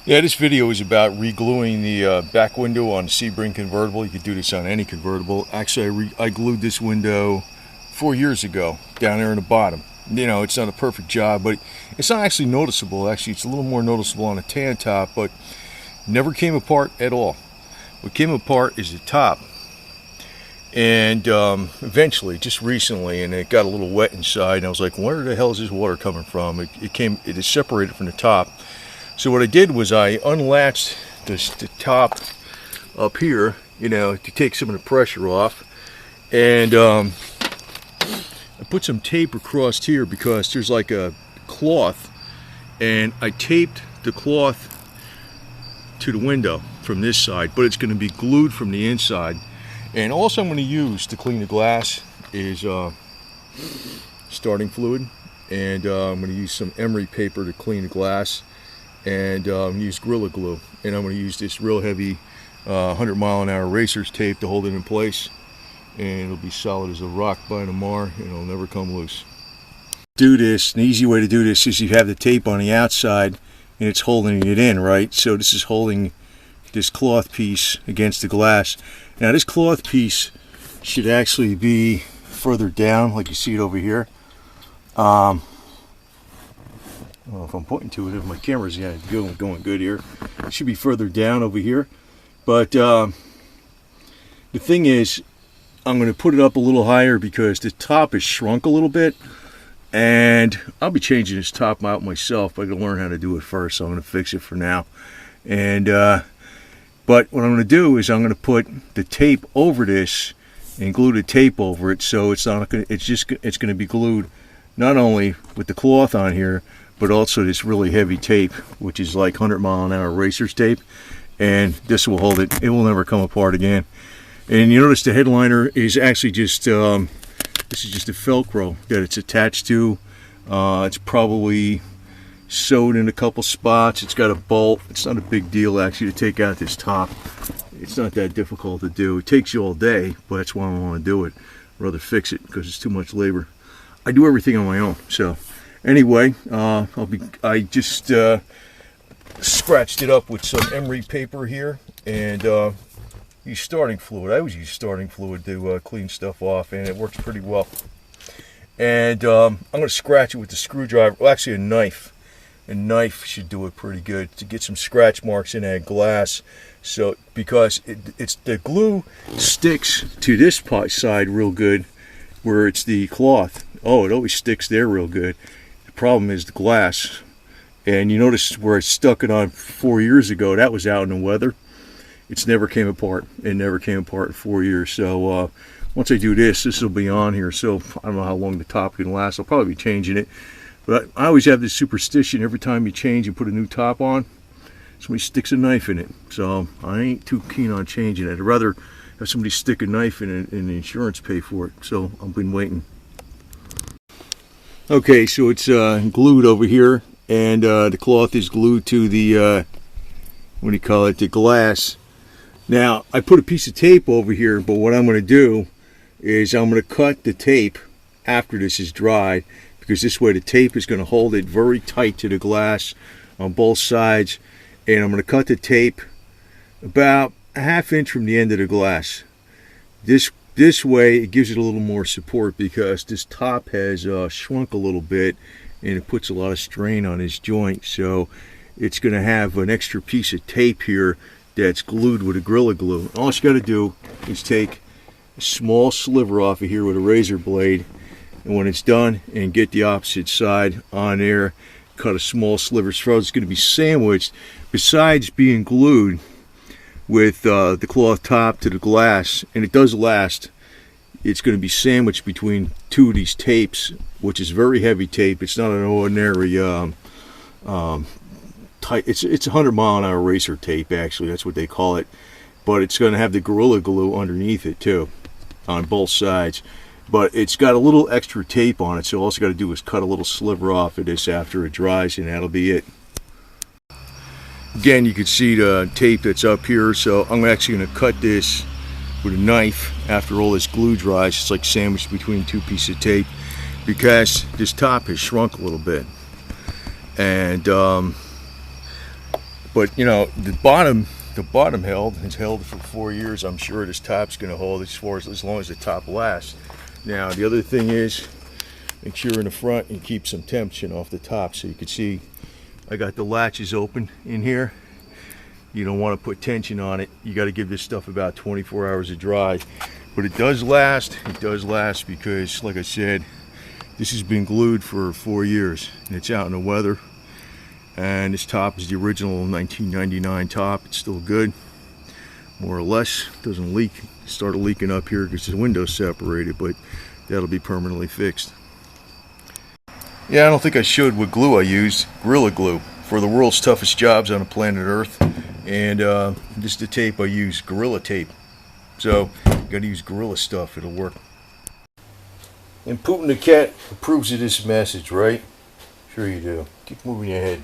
Yeah, this video is about re-gluing the back window on the Sebring Convertible. You could do this on any convertible. Actually, I glued this window 4 years ago down there in the bottom. You know, it's not a perfect job, but it's not actually noticeable. Actually, it's a little more noticeable on the tan top, but never came apart at all. What came apart is the top. And eventually, just recently, and it got a little wet inside, and I was like, where the hell is this water coming from? It is separated from the top. So what I did was I unlatched the top up here, you know, to take some of the pressure off, and I put some tape across here because there's like a cloth, and I taped the cloth to the window from this side, but it's going to be glued from the inside. And also I'm going to use to clean the glass is starting fluid, and I'm going to use some emery paper to clean the glass, and use Gorilla Glue, and I'm going to use this real heavy 100-mile-an-hour racer's tape to hold it in place, and it'll be solid as a rock by tomorrow, and it'll never come loose. Do this, the easy way to do this is you have the tape on the outside and it's holding it in, right? So this is holding this cloth piece against the glass. Now this cloth piece should actually be further down, like you see it over here. I don't know if I'm pointing to it, if my camera's going good here. It should be further down over here. But the thing is, I'm going to put it up a little higher because the top is shrunk a little bit. And I'll be changing this top out myself, but I got to learn how to do it first, so I'm going to fix it for now. And but what I'm going to do is I'm going to put the tape over this and glue the tape over it, so it's not going to, it's going to be glued not only with the cloth on here, but also this really heavy tape, which is like 100-mile-an-hour racer's tape, and this will hold it. It will never come apart again. And you notice the headliner is actually just this is just a Velcro that it's attached to. It's probably sewed in a couple spots. It's got a bolt. It's not a big deal actually to take out this top. It's not that difficult to do. It takes you all day, but that's why I want to do it. I'd rather fix it because it's too much labor. I do everything on my own. So anyway, I just scratched it up with some emery paper here, and use starting fluid. I always use starting fluid to clean stuff off, and it works pretty well. And I'm going to scratch it with the screwdriver. Well, actually a knife. A knife should do it pretty good to get some scratch marks in that glass. So because it's the glue sticks to this side real good, where it's the cloth. Oh, it always sticks there real good. The problem is the glass. And you notice where I stuck it on 4 years ago, that was out in the weather. It's never came apart. It never came apart in 4 years. So once I do this will be on here. So I don't know how long the top can last. I'll probably be changing it. But I always have this superstition, every time you change and put a new top on, somebody sticks a knife in it. So I ain't too keen on changing it. I'd rather have somebody stick a knife in it and the insurance pay for it. So I've been waiting. Okay, so it's glued over here, and the cloth is glued to the, what do you call it, the glass. Now, I put a piece of tape over here, but what I'm going to do is I'm going to cut the tape after this is dried, because this way the tape is going to hold it very tight to the glass on both sides. And I'm going to cut the tape about a ½ inch from the end of the glass. This way it gives it a little more support, because this top has shrunk a little bit, and it puts a lot of strain on this joint. So it's going to have an extra piece of tape here that's glued with a Gorilla Glue. All you got to do is take a small sliver off of here with a razor blade, and when it's done, and get the opposite side on there, cut a small sliver. So it's going to be sandwiched, besides being glued with the cloth top to the glass, and it does last. It's going to be sandwiched between two of these tapes, which is very heavy tape. It's not an ordinary tight. It's a 100-mile-an-hour racer tape, actually. That's what they call it. But it's going to have the Gorilla Glue underneath it too, on both sides. But it's got a little extra tape on it, so all you got to do is cut a little sliver off of this after it dries, and that'll be it. Again, you can see the tape that's up here, so I'm actually going to cut this with a knife after all this glue dries. It's like sandwiched between two pieces of tape, because this top has shrunk a little bit. And But you know, the bottom has held for 4 years. I'm sure this top's going to hold as long as the top lasts. Now the other thing is, make sure in the front you keep some tension off the top. So you can see I got the latches open in here. You don't want to put tension on it. You got to give this stuff about 24 hours to dry. But it does last. It does last because, like I said, this has been glued for 4 years and it's out in the weather. And this top is the original 1999 top. It's still good, more or less. It doesn't leak. It started leaking up here because the window's separated, but that'll be permanently fixed. Yeah, I don't think I showed what glue I used. Gorilla Glue for the world's toughest jobs on the planet Earth. And this is the tape I use, Gorilla Tape. So you gotta use Gorilla stuff, it'll work. And Putin the cat approves of this message, right? Sure you do. Keep moving your head.